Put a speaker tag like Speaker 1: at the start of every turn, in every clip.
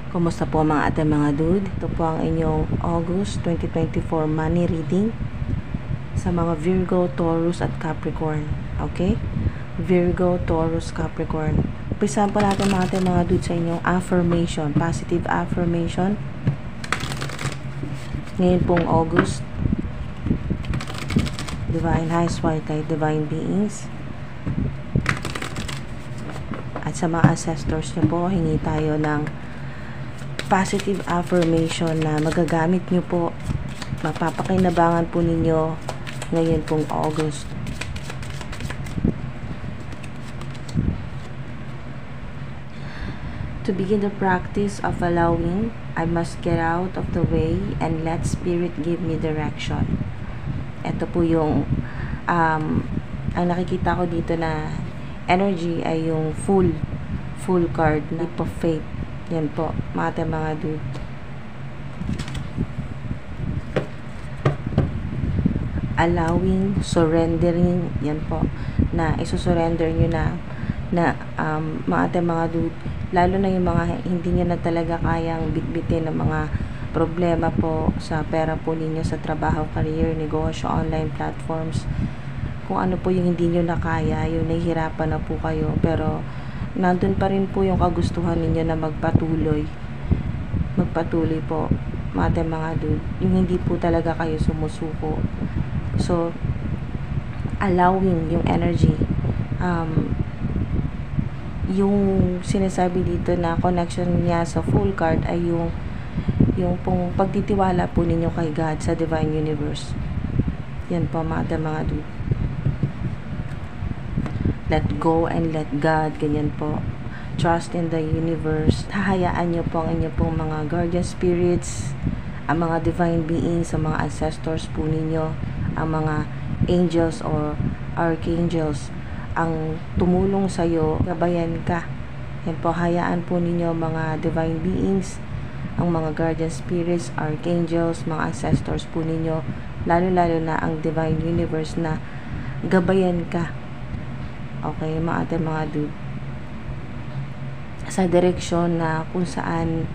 Speaker 1: Kumusta po mga ate mga dude? Ito po ang inyong August 2024 money reading sa mga Virgo, Taurus at Capricorn. Okay? Virgo, Taurus, Capricorn. Umpisahan po natin mga ate mga dude sa inyong affirmation, positive affirmation. Ngayon pong August, Divine Highest White Light, Divine Beings. At sa mga ancestors nyo po, hingi tayo ng positive affirmation na magagamit nyo po, mapapakinabangan po ninyo ngayon pong August. To begin the practice of allowing, I must get out of the way and let Spirit give me direction. Ito po yung ang nakikita ko dito na energy ay yung full card, leap of faith. Yan po, mga dude. Allowing, surrendering, yan po. Na isusurrender nyo na mga dude. Lalo na yung mga hindi nyo na talaga kayang bitbitin ng mga problema po sa pera po ninyo, sa trabaho, career, negosyo, online platforms. Kung ano po yung hindi nyo na kaya, yung nahihirapan na po kayo. Pero nandun pa rin po yung kagustuhan ninyo na magpatuloy po mga dude, yung hindi po talaga kayo sumusuko. So allowing yung energy, yung sinasabi dito na connection niya sa full card ay yung pong pagtitiwala po ninyo kay God, sa Divine Universe. Yan po mga dude. Let go and let God, ganyan po. Trust in the universe. Hahayaan nyo po ang inyo pong mga guardian spirits, ang mga divine beings, ang mga ancestors po ninyo, ang mga angels or archangels, ang tumulong sa'yo, gabayan ka. Yan po, hayaan po ninyo mga divine beings, ang mga guardian spirits, archangels, mga ancestors po ninyo, lalo-lalo na ang divine universe na gabayan ka. Okay, mga dude, sa direksyon na kung saan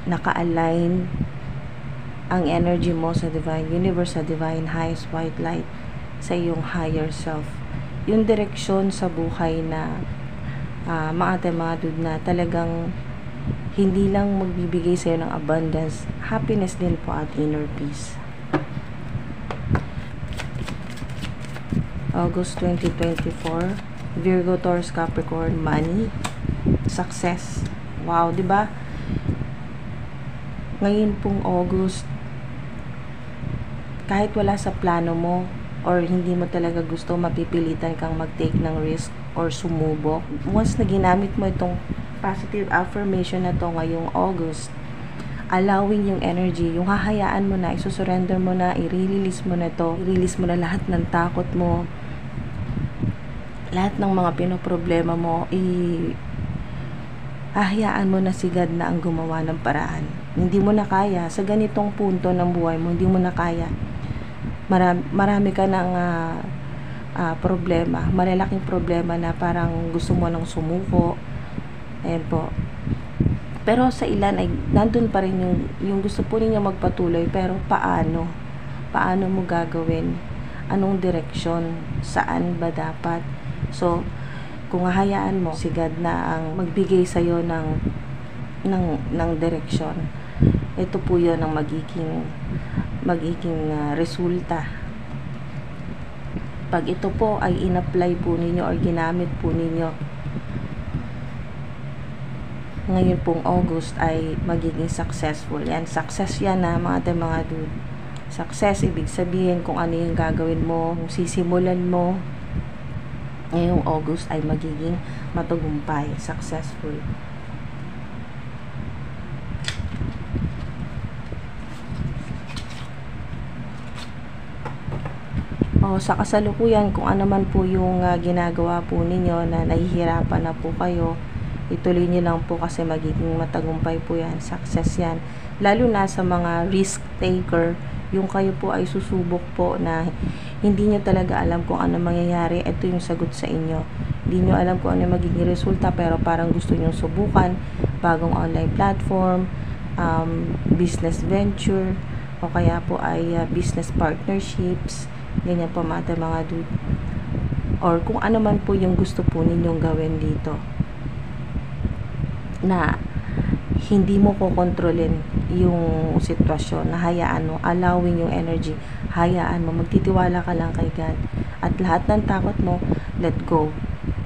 Speaker 1: naka-align ang energy mo sa divine universe, sa divine highest white light, sa iyong higher self. Yung direksyon sa buhay na mga dude, na talagang hindi lang magbibigay sa iyo ng abundance, happiness din po at inner peace. August 2024, Virgo, Taurus, Capricorn, money, success. Wow, 'di ba? Ngayon pong August, kahit wala sa plano mo or hindi mo talaga gusto, mapipilitan kang mag-take ng risk or sumubok. Once na ginamit mo itong positive affirmation na to ngayong August, allowing yung energy, yung hahayaan mo na, isusurrender mo na, i-release mo na to, i-release mo na lahat ng takot mo, lahat ng mga pinoproblema mo, hahayaan mo na si God na ang gumawa ng paraan. Hindi mo na kaya, sa ganitong punto ng buhay mo, hindi mo na kaya. Marami ka ng problema, malalaking problema na parang gusto mo nang sumuko. Ayan po. Pero sa ilan ay nandun pa rin yung gusto po ninyo magpatuloy, pero paano? Paano mo gagawin? Anong direksyon? Saan ba dapat? So, kung hahayaan mo si God na ang magbigay sa iyo ng direksyon, ito po 'yon ang magiging resulta. Pag ito po ay in-apply po ninyo or ginamit po ninyo ngayon pong August, ay magiging successful. Yan, success yan na mga dude. Success, ibig sabihin kung ano yung gagawin mo, kung sisimulan mo ngayong August ay magiging matagumpay, successful. Sa kasalukuyan, kung ano man po yung ginagawa po ninyo na nahihirapan na po kayo, ituloy nyo lang po kasi magiging matagumpay po yan, success yan. Lalo na sa mga risk taker, yung kayo po ay susubok po na hindi nyo talaga alam kung ano mangyayari, ito yung sagot sa inyo. Hindi nyo alam kung ano yung magiging resulta, pero parang gusto nyo subukan bagong online platform, business venture, o kaya po ay business partnerships, ganyan po mga dude. Or kung ano man po yung gusto po ninyong gawin dito na hindi mo kokontrolin yung sitwasyon, na hayaan mo, allowing yung energy, hayaan mo, magtitiwala ka lang kay God, at lahat ng takot mo, let go.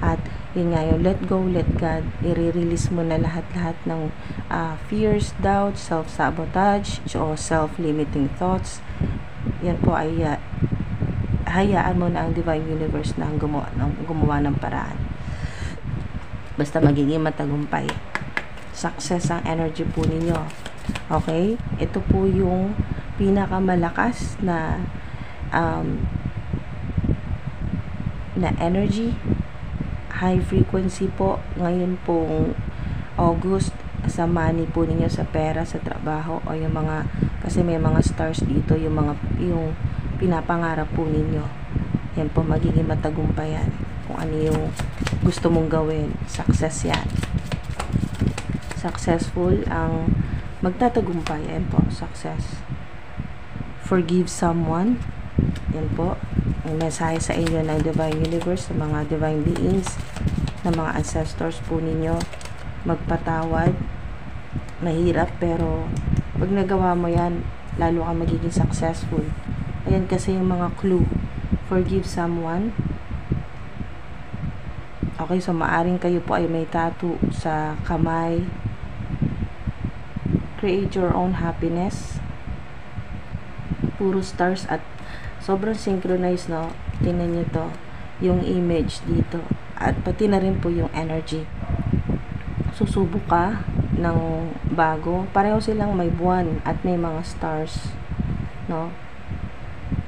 Speaker 1: At yun nga yung let go, let God, i-release mo na lahat-lahat ng fears, doubts, self-sabotage, o self-limiting thoughts. Yan po ay hayaan mo na ang Divine Universe na ang gumawa ng paraan. Basta magiging matagumpay. Success ang energy po ninyo. Okay? Ito po yung pinakamalakas na energy, high frequency po ngayon pong August, sa money po ninyo, sa pera, sa trabaho, o yung mga, kasi may mga stars dito, yung pinapangarap po ninyo. Yan po, magiging matagumpayan. Kung ano yung gusto mong gawin, success yan. Successful ang magtatagumpay. Yan po, success. Forgive someone. Yan po ang mensahe sa inyo ng Divine Universe, sa mga divine beings, ng mga ancestors po ninyo. Magpatawad. Mahirap, pero pag nagawa mo yan, lalo ka magiging successful. Ayan kasi yung mga clue. Forgive someone. Okay, so maaring kayo po ay may tattoo sa kamay. Create your own happiness. Puro stars at sobrang synchronized, no? Tingnan nyo to, yung image dito, at pati na rin po yung energy. Susubok ka ng bago. Pareho silang may buwan at may mga stars, no?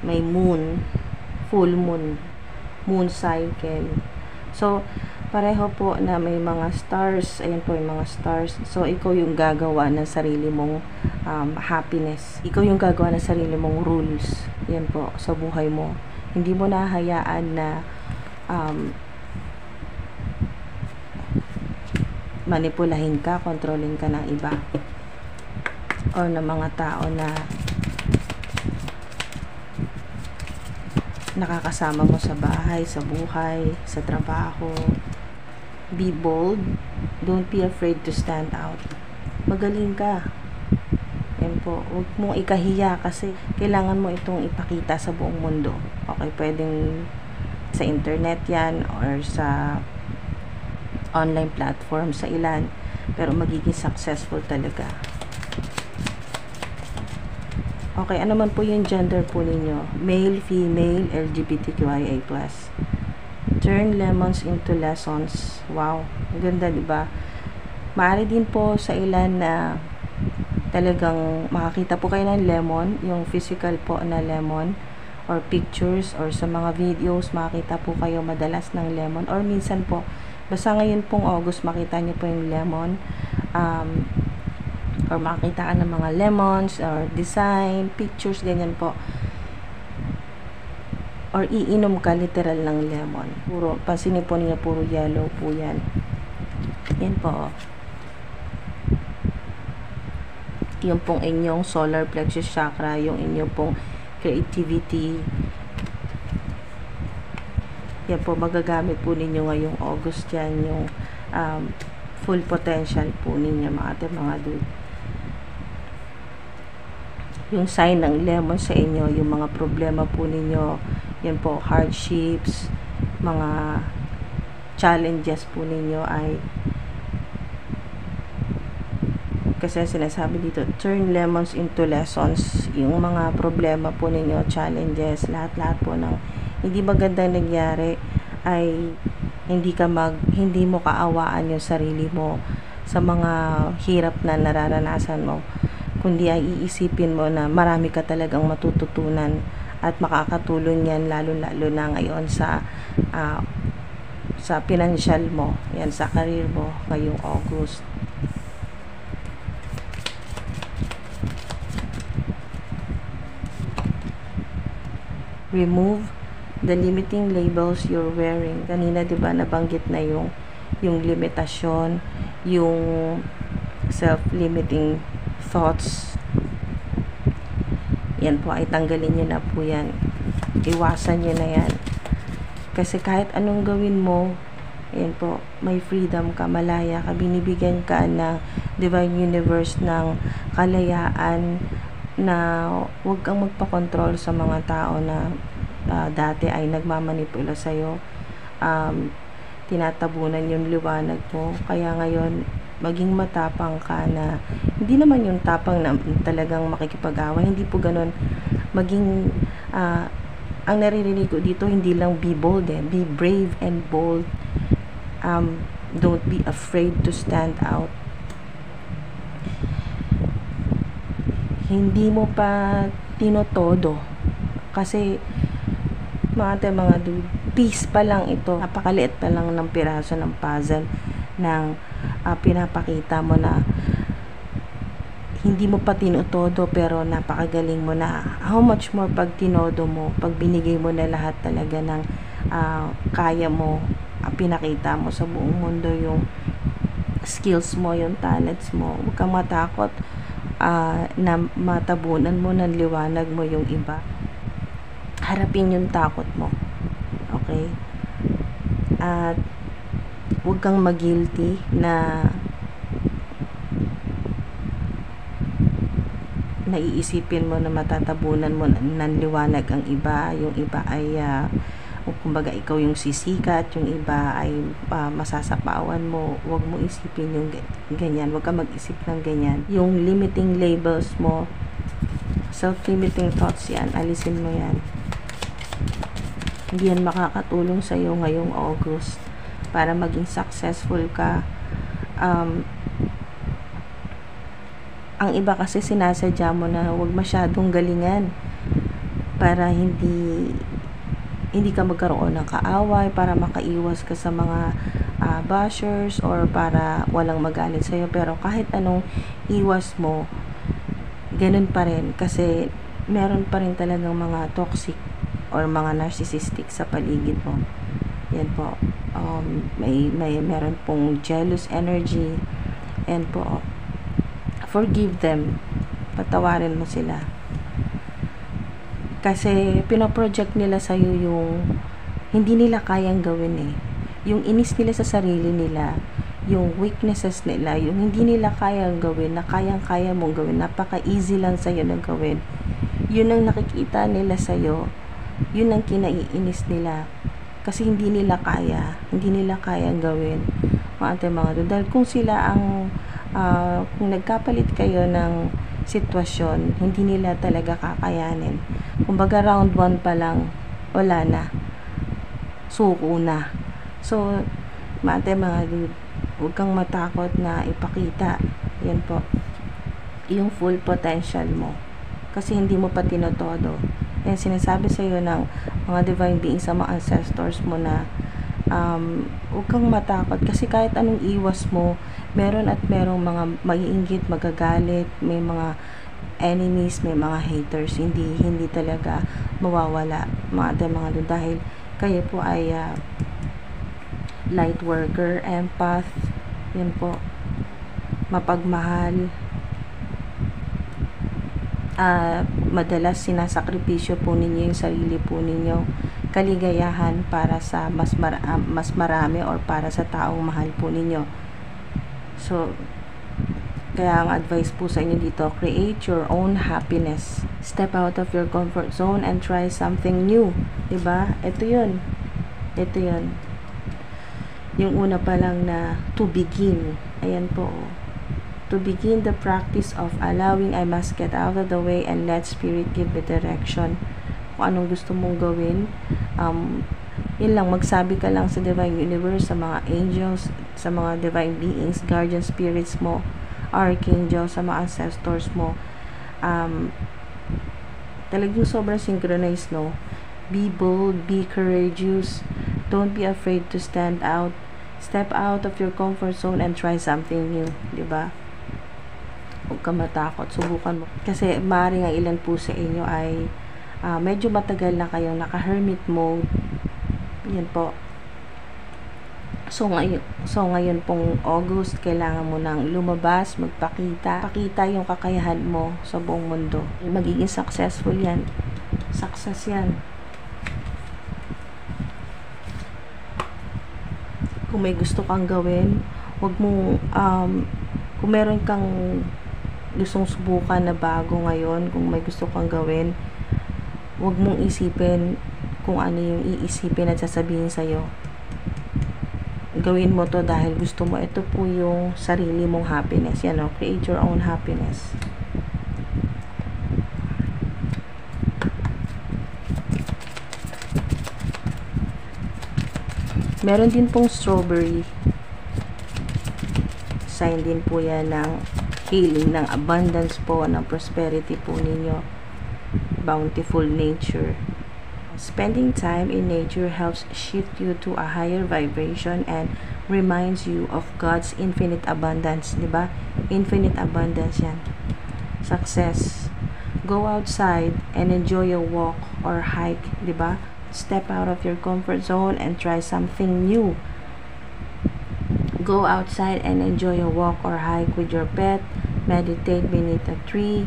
Speaker 1: May moon, full moon, moon cycle. So pareho po na may mga stars. Ayan po yung mga stars. So ikaw yung gagawa ng sarili mong happiness. Ikaw yung gagawa ng sarili mong rules. Yan po, sa buhay mo. Hindi mo nahayaan na manipulahin ka, kontrolin ka ng iba, or ng mga tao na nakakasama mo sa bahay, sa buhay, sa trabaho. Be bold. Don't be afraid to stand out. Magaling ka. Yan po. Huwag mong ikahiya, kasi kailangan mo itong ipakita sa buong mundo. Okay, pwedeng sa internet yan, or sa online platform, sa ilan. Pero magiging successful talaga. Okay, ano man po yung gender po ninyo. Male, female, LGBTQIA+. Turn lemons into lessons. Wow, ang ganda, diba? Maaari din po sa ilan na talagang makakita po kayo ng lemon, yung physical po na lemon, or pictures, or sa mga videos, makakita po kayo madalas ng lemon, or minsan po, basta ngayon pong August, makita niyo po yung lemon, or makakita ka ng mga lemons, or design, pictures, ganyan po. Or iinom ka literal ng lemon. Puro, pansinin po niyo, puro yellow po yan. Yan po. Yung pong inyong solar plexus chakra, yung inyong pong creativity. Yan po, magagamit po ninyo ngayong August yan, yung full potential po ninyo, mga dude. Yung sign ng lemon sa inyo, yung mga problema po ninyo, yan po, hardships, mga challenges po ninyo ay, kasi sinasabi dito, turn lemons into lessons. Yung mga problema po ninyo, challenges, lahat-lahat po ng hindi magandang nangyari ay hindi mo kaawaan yung sarili mo sa mga hirap na nararanasan mo, kundi ay iisipin mo na marami ka talagang matututunan at makakatulong yan, lalo-lalo na ngayon sa financial mo, yan, sa career mo ngayong August. Remove the limiting labels you're wearing. Kanina, di ba, nabanggit na yung limitasyon, yung self-limiting thoughts. Yan po, ay tanggalin nyo na po yan. Iwasan nyo na yan. Kasi kahit anong gawin mo, yan po, may freedom ka, malaya ka, binibigyan ka ng Divine Universe ng kalayaan na huwag kang magpakontrol sa mga tao na dati ay nagmamanipula sa'yo. Tinatabunan yung liwanag mo. Kaya ngayon, maging matapang ka na, hindi naman yung tapang na talagang makikipag-away, hindi po ganun. Maging, ang naririnig ko dito, hindi lang be bold, be brave and bold. Don't be afraid to stand out. Hindi mo pa tinotodo. Kasi, mga dude, piece pa lang ito. Napakaliit pa lang ng piraso ng puzzle ng pinapakita mo na hindi mo pa tinotodo pero napakagaling mo na. How much more pag tinodo mo, pag binigay mo na lahat talaga ng kaya mo, pinakita mo sa buong mundo yung skills mo, yung talents mo. Huwag kang matakot na matabunan mo ng liwanag mo yung iba. Harapin yung takot mo. Okay? At huwag kang mag-guilty na naiisipin mo na matatabunan mo ng liwanag ang iba. Yung iba ay kumbaga ikaw yung sisikat, yung iba ay masasapawan mo. Huwag mo isipin yung ganyan. Huwag kang mag-isip ng ganyan. Yung limiting labels mo, self-limiting thoughts yan, alisin mo yan. Hindi yan makakatulong sa'yo ngayong August para maging successful ka. Ang iba kasi sinasadya mo na huwag masyadong galingan para hindi ka magkaroon ng kaaway, para makaiwas ka sa mga bashers or para walang magalit sa'yo. Pero kahit anong iwas mo, ganun pa rin kasi meron pa rin talagang mga toxic or mga narcissistic sa paligid mo. Yan po. Meron pong jealous energy, and po, forgive them. Patawarin mo sila. Kasi pinoproject nila sa'yo yung hindi nila kayang gawin Yung inis nila sa sarili nila, yung weaknesses nila, yung hindi nila kayang gawin, na kayang-kaya mong gawin, napaka-easy lang sa'yo na gawin. Yun ang nakikita nila sa'yo, yun ang kinaiinis nila. Kasi hindi nila kayang gawin. Mga dahil kung sila ang kung nagkapalit kayo ng sitwasyon, hindi nila talaga kakayanin. Kumbaga round 1 pa lang, wala na. Suko na. So, mga dude, huwag kang matakot na ipakita. Yan po. Yung full potential mo. Kasi hindi mo pa tinotodo. Yan, sinasabi sa'yo ng mga divine beings, sa mga ancestors mo na huwag kang matakot kasi kahit anong iwas mo, meron at merong mga maiinggit, magagalit, may mga enemies, may mga haters, hindi talaga mawawala mga doon dahil kayo po ay light worker, empath, yan po, mapagmahal, madalas sinasakripisyo po ninyo yung sarili po ninyo, kaligayahan para sa mas marami or para sa taong mahal po ninyo. So, kaya ang advice po sa inyo dito, create your own happiness. Step out of your comfort zone and try something new. Diba? Ito yun. Yung una pa lang na to begin. Ayan po. To begin the practice of allowing, I must get out of the way and let Spirit give me direction. Kung anong gusto mong gawin, yun lang, magsabi ka lang sa Divine Universe, sa mga angels, sa mga divine beings, guardian spirits mo, archangel, sa mga ancestors mo. Talagang sobrang synchronized, no? Be bold, be courageous, don't be afraid to stand out, step out of your comfort zone and try something new, diba? Huwag ka matakot, subukan mo. Kasi maaaring ang ilan po sa inyo ay medyo matagal na kayong naka-hermit mode. Yan po. So ngayon pong August, kailangan mo nang lumabas, magpakita. Pakita yung kakayahan mo sa buong mundo. Magiging successful yan. Success yan. Kung may gusto kang gawin, wag mong, kung meron kang gustong subukan na bago ngayon, kung may gusto kang gawin, wag mong isipin kung ano yung iisipin at sasabihin sa'yo. Gawin mo to dahil gusto mo. Ito po yung sarili mong happiness. Yan o, create your own happiness. Meron din pong strawberry. Sign din po yan ng healing, ng abundance po, ng prosperity po ninyo. Bountiful nature. Spending time in nature helps shift you to a higher vibration and reminds you of God's infinite abundance. Diba? Infinite abundance yan. Success. Go outside and enjoy a walk or hike. Diba? Step out of your comfort zone and try something new. Go outside and enjoy a walk or hike with your pet. Meditate beneath a tree.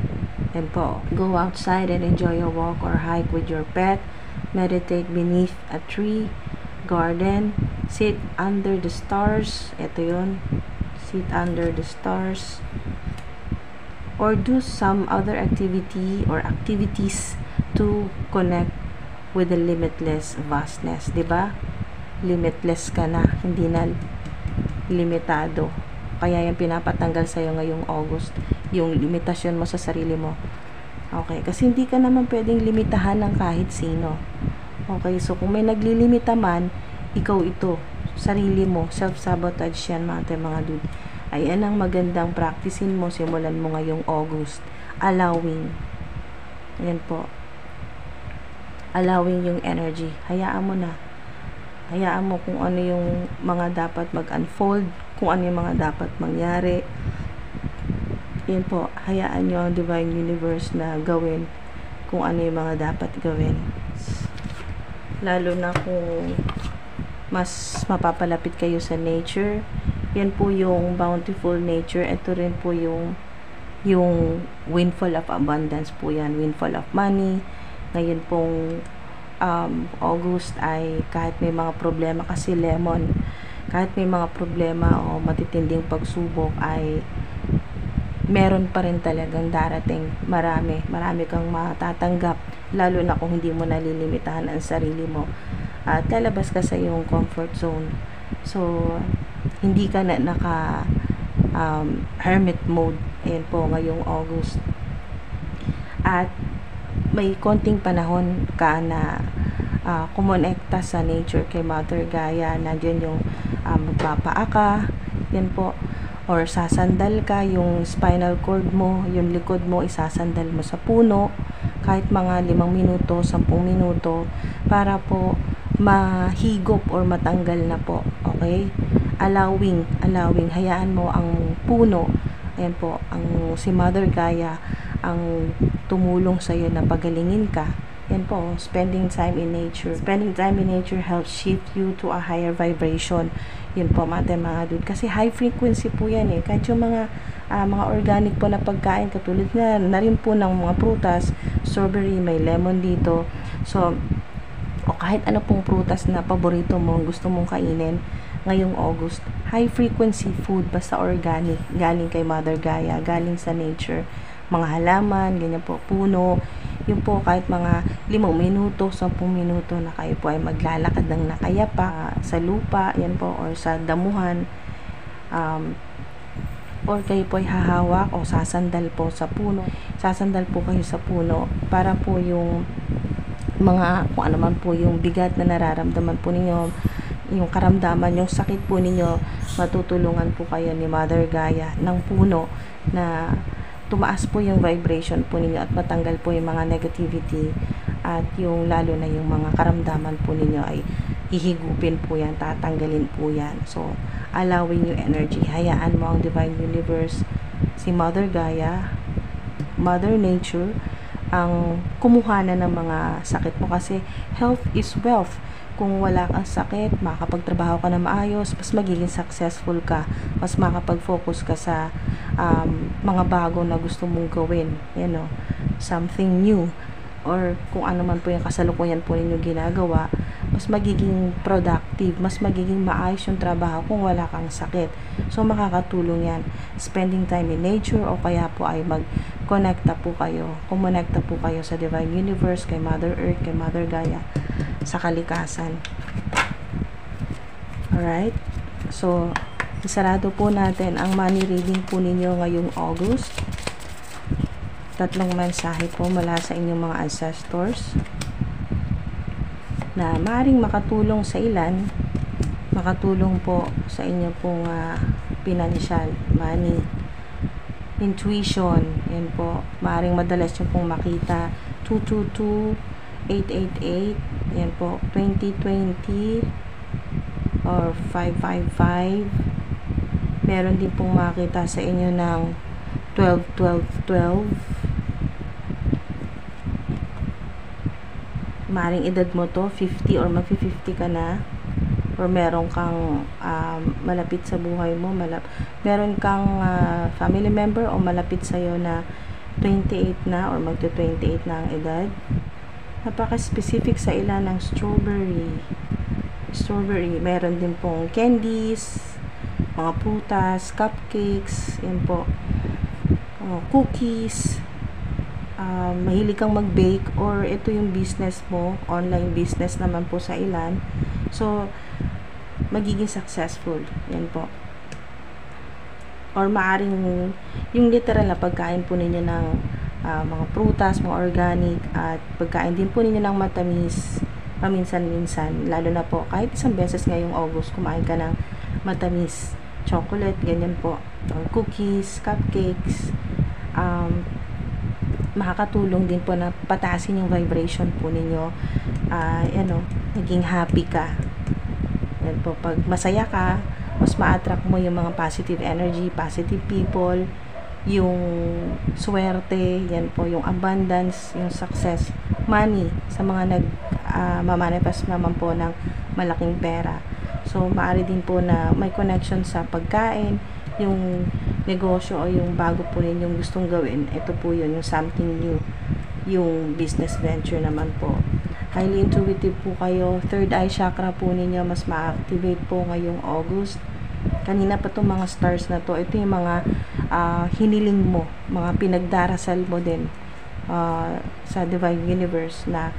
Speaker 1: Yan po. Go outside and enjoy a walk or hike with your pet. Meditate beneath a tree, garden, sit under the stars. Ito yun. Sit under the stars. Or do some other activity or activities to connect with the limitless vastness. Diba? Limitless ka na. Hindi na limitado. Kaya yung pinapatanggal sa'yo ngayong August. Yung limitasyon mo sa sarili mo. Okay, kasi hindi ka naman pwedeng limitahan ng kahit sino. Okay, so kung may naglilimita man, ikaw ito, sarili mo, self-sabotage yan mga dude. Ayan ang magandang practicein mo, simulan mo ngayong August. Allowing. Ayan po. Allowing yung energy. Hayaan mo na. Hayaan mo kung ano yung mga dapat mag-unfold, kung ano yung mga dapat mangyari. Yan po, hayaan nyo ang Divine Universe na gawin kung ano yung mga dapat gawin. Lalo na kung mas mapapalapit kayo sa nature. Yan po yung bountiful nature. Ito rin po yung windfall of abundance po yan. Windfall of money. Ngayon pong August ay kahit may mga problema, kasi lemon, kahit may mga problema o matitinding pagsubok ay meron pa rin talagang darating. Marami kang matatanggap, lalo na kung hindi mo nalilimitahan ang sarili mo at lalabas ka sa iyong comfort zone. So hindi ka na naka hermit mode. Ayan po ngayong August, at may konting panahon ka na kumonekta sa nature kay Mother Gaia. Nandiyan yung magpapaa ka, yan po, or sasandal ka, yung spinal cord mo, yung likod mo, isasandal mo sa puno kahit mga 5 minuto, 10 minuto para po mahigop or matanggal na po. Okay? Allowing, hayaan mo ang puno, ayan po, ang si Mother Gaia ang tumulong sa iyo na pagalingin ka. Yan po, spending time in nature. Spending time in nature helps shift you to a higher vibration. Yun po mga dude. Kasi high frequency po yan eh. Kahit yung mga organic po na pagkain, katulad na rin po ng mga prutas, strawberry, may lemon dito. So, o kahit ano pong prutas na paborito mo, gusto mong kainin ngayong August, high frequency food, basta organic, galing kay Mother Gaia, galing sa nature. Mga halaman, ganyan po, puno, yun po, kahit mga 5 minuto, 10 minuto na kayo po ay maglalakad ng nakayapa sa lupa, yan po, or sa damuhan, or kayo po ay hahawak o sasandal po sa puno. Sasandal po kayo sa puno para po yung mga, kung ano man po yung bigat na nararamdaman po ninyo, yung karamdaman, yung sakit po ninyo, matutulungan po kayo ni Mother Gaia ng puno na tumaas po yung vibration po ninyo at matanggal po yung mga negativity, at yung lalo na yung mga karamdaman po ninyo ay hihigupin po yan, tatanggalin po yan. So, allowing yung energy, hayaan mo ang Divine Universe, si Mother Gaia, Mother Nature, ang kumuhanan ng mga sakit mo, kasi health is wealth. Kung wala kang sakit, makakapagtrabaho ka na maayos, mas magiging successful ka, mas makapag-focus ka sa mga bago na gusto mong gawin, something new, or kung ano man po yung kasalukuyan po ninyo ginagawa, mas magiging productive, mas magiging maayos yung trabaho kung wala kang sakit. So makakatulong yan, spending time in nature, o kaya po ay kumonekta po kayo sa Divine Universe, kay Mother Earth, kay Mother Gaia, sa kalikasan. Alright? So, isarado po natin ang money reading po ninyo ngayong August. 3 mensahe po mula sa inyong mga ancestors na maaaring makatulong sa ilan, makatulong po sa inyo pong financial, money, intuition, yan po. Maaaring madalas nyo pong makita 222, 888, yan po, 2020 or 555. Meron din pong makita sa inyo ng 12-12-12. Maring edad mo to 50 or mag-50 ka na, or meron kang malapit sa buhay mo, meron kang family member o malapit sa'yo na 28 na or magto-28 na ang edad. Napaka-specific sa ilan ng strawberry. Meron din pong candies, mga prutas, cupcakes, yan po, cookies, mahilig kang mag-bake, or ito yung business mo, online business naman po sa ilan. So, magiging successful, yan po. Or maaring yung literal na pagkain po ninyo ng mga prutas, mga organic, at pagkain din po ninyo ng matamis paminsan-minsan, lalo na po kahit isang beses ngayong August, kumain ka ng matamis, chocolate, ganyan po, or cookies, cupcakes. Makakatulong din po na patasin yung vibration po ninyo, naging happy ka. Yan po, pag masaya ka, mas ma-attract mo yung mga positive energy, positive people, yung swerte, yan po, yung abundance, yung success, money, sa mga mamanifest naman po ng malaking pera. So, maaari din po na may connection sa pagkain, yung negosyo o yung bago po ninyong gustong gawin. Ito po yun, yung something new, yung business venture naman po. Highly intuitive po kayo. Third eye chakra po ninyo mas ma-activate po ngayong August. Kanina pa itong mga stars na to, ito yung mga hiniling mo, mga pinagdarasal mo din sa Divine Universe, na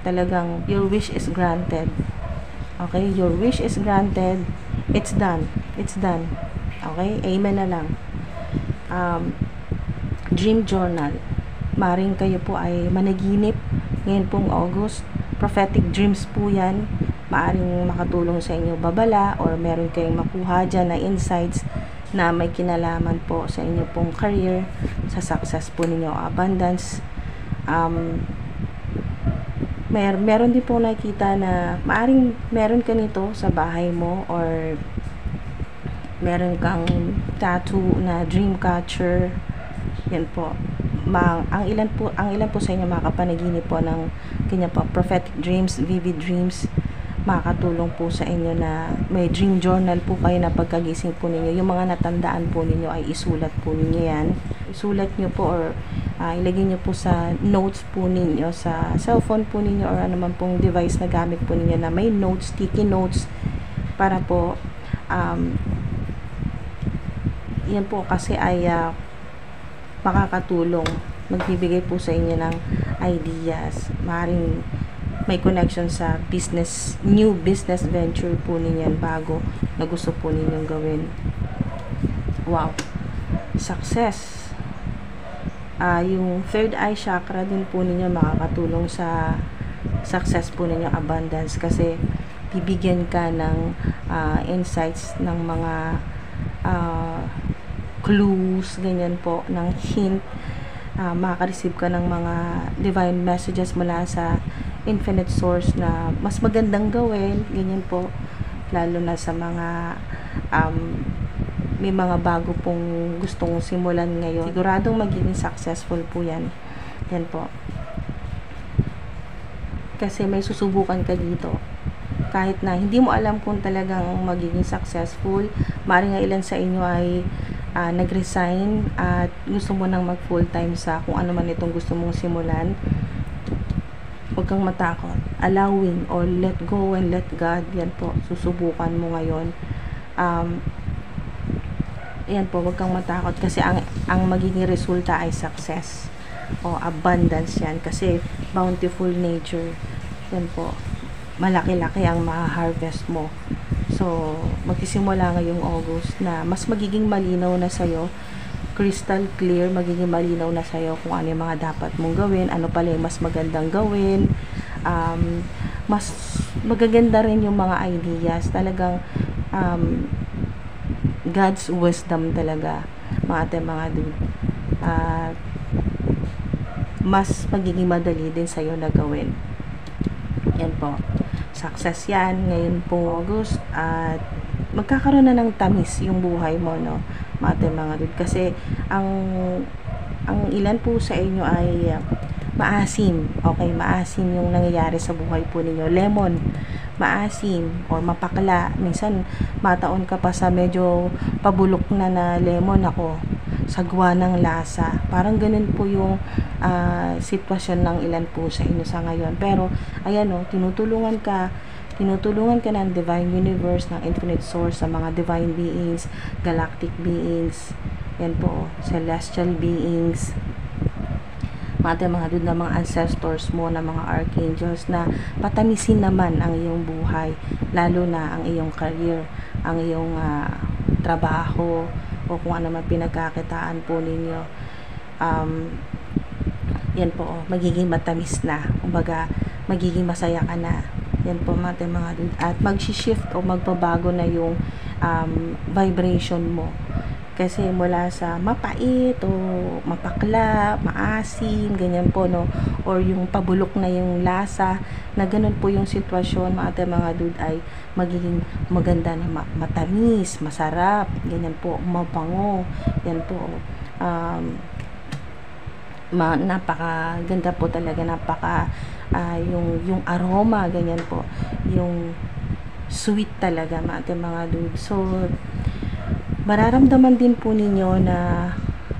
Speaker 1: talagang your wish is granted. Okay? Your wish is granted. It's done. It's done. Okay? Amen na lang. Dream journal. Maring kayo po ay managinip ngayon pong August. Prophetic dreams po yan. Maaring makatulong sa inyo babala, or meron kayong makuha dyan na insights na may kinalaman po sa inyo pong career, sa success po ninyo, abundance. Meron din po nakikita na maaring meron ka nito sa bahay mo, or meron kang tattoo na dream catcher. Yan po. Ang ilan po sa inyo makakapanaginip po ng kanya po prophetic dreams, vivid dreams. Makakatulong po sa inyo na may dream journal po kayo na pagkagising po ninyo. Yung mga natandaan po ninyo ay isulat po ninyo yan. Isulat nyo po, or ilagay nyo po sa notes po ninyo, sa cellphone po ninyo, or ano man pong device na gamit po ninyo na may notes, sticky notes, para po yan po kasi ay makakatulong, magbibigay po sa inyo ng ideas. Maaaring may connection sa business, new business venture po ninyo, bago na gusto po ninyong gawin. Wow! Success! Yung third eye chakra din po ninyo makakatulong sa success po ninyo, abundance, kasi bibigyan ka ng insights, ng mga clues, ganyan po, ng hint. Makaka-receive ka ng mga divine messages mula sa infinite source na mas magandang gawin, ganyan po, lalo na sa mga may mga bago pong gustong simulan ngayon, siguradong magiging successful po yan. Yan po. Kasi may susubukan ka dito. Kahit na hindi mo alam kung talagang magiging successful, maaaring nga ilan sa inyo ay nag-resign at gusto mo nang mag full time sa kung ano man itong gusto mong simulan. Huwag kang matakot. Allowing or let go and let God. Yan po, susubukan mo ngayon. Yan po, huwag kang matakot kasi ang magiging resulta ay success o abundance yan kasi bountiful nature. Yan po, malaki-laki ang ma-harvest mo. So, magsisimula ngayong August na mas magiging malinaw na sa'yo, crystal clear, magiging malinaw na sa'yo kung ano yung mga dapat mong gawin, ano pala yung mas magandang gawin, mas magaganda rin yung mga ideas, talagang God's wisdom talaga, mga dude. Mas magiging madali din sa'yo na gawin. Yan po. Success yan ngayon po August at magkakaroon na ng tamis yung buhay mo, no? Mga dude. Kasi ang ilan po sa inyo ay maasim. Okay, maasim yung nangyayari sa buhay po ninyo. Lemon, maasim or mapakla. Minsan mataon ka pa sa medyo pabulok na lemon, ako sagwa ng lasa. Parang ganun po yung sitwasyon ng ilan po sa inyo sa ngayon. Pero ayan, no, tinutulungan ka ng divine universe, ng infinite source, sa mga divine beings, galactic beings, yan po, celestial beings, mga dude, na mga ancestors mo, na mga archangels, na patamisin naman ang iyong buhay, lalo na ang iyong career, ang iyong trabaho, o kung ano man pinagkakitaan po ninyo. Yan po, magiging matamis na, kumbaga magiging masaya ka na. Yan po mga dude. At mag-shift o magbabago na yung vibration mo. Kasi mula sa mapait o mapakla, maasim, ganyan po, no? Or yung pabulok na yung lasa, na ganun po yung sitwasyon, mga dude, ay magiging maganda na matamis, masarap, ganyan po, mabango. Yan po. Napakaganda po talaga, yung aroma, ganyan po, yung sweet talaga, mga dude. So mararamdaman din po ninyo na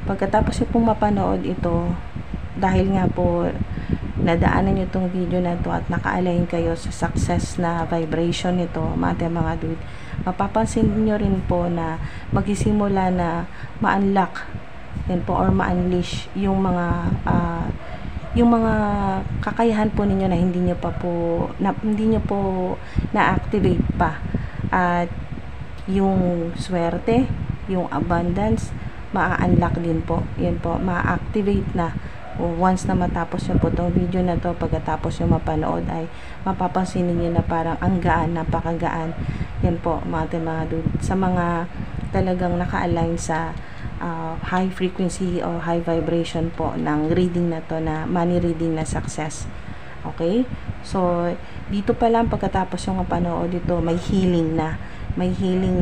Speaker 1: pagkatapos nyo pong mapanood ito, dahil nga po nadaanan nyo itong video na to at naka-align kayo sa success na vibration nito, mga dude, mapapansin nyo rin po na magsisimula na ma-unlock yan po, or ma-unleash yung mga kakayahan po ninyo na hindi nyo po na-activate pa. At yung swerte, yung abundance, ma-unlock din po. Yan po, ma-activate na. Once na matapos nyo po itong video na to, pagkatapos nyo mapanood, ay mapapansin niyo na parang ang gaan, napakagaan. Yan po, mga dude, sa mga talagang naka-align sa high frequency or high vibration po ng reading na to, na money reading na success. Okay? So, dito pa lang pagkatapos yung mapanood ito, may healing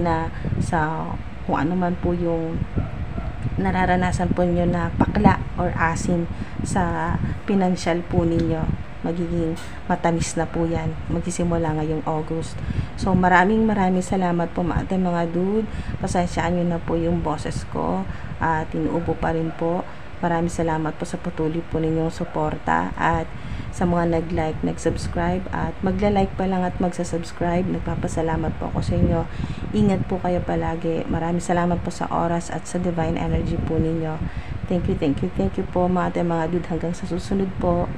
Speaker 1: na sa kung ano man po yung nararanasan po nyo na pakla or asin sa financial po ninyo. Magiging matamis na po yan. Magsisimula ngayong August. So, maraming salamat po mga dude. Pasensyaan nyo na po yung boses ko. Tinuubo pa rin po. Maraming salamat po sa patuloy po ninyong suporta. At sa mga nag-like, nag-subscribe, at magla-like pa lang at magsasubscribe, nagpapasalamat po ako sa inyo. Ingat po kayo palagi. Maraming salamat po sa oras at sa divine energy po ninyo. Thank you po mga dude. Hanggang sa susunod po.